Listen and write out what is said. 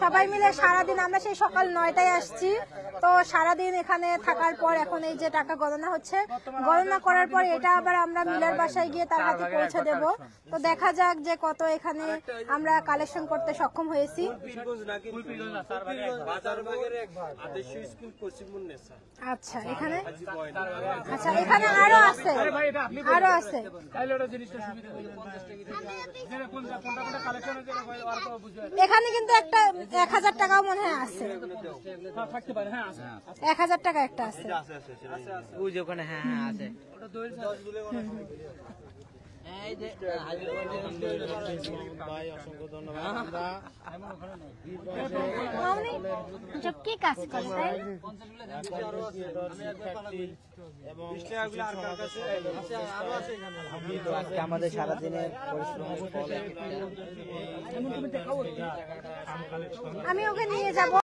সবাই মিলে সারাদিন আমরা সেই সকাল 9টায় আসছি। তো সারাদিন এখানে থাকার পর এখন এই যে টাকা গণনা হচ্ছে, গণনা করার পর এটা আবার আমরা মিলের বাসায় গিয়ে তার হাতে পৌঁছে দেব। তো দেখা যাক যে কত এখানে আমরা কালেকশন করতে সক্ষম হয়েছি। আচ্ছা এখানে, আচ্ছা এখানে আরো আছে, আরো আছে। এখানে কিন্তু একটা 1000 টাকাও মনে হয় আছে, 1000 টাকা একটা আছে। কি কাজ করে আমাদের সারাদিনের পরিশ্রমের ফল। আমি ওকে নিয়ে যাব।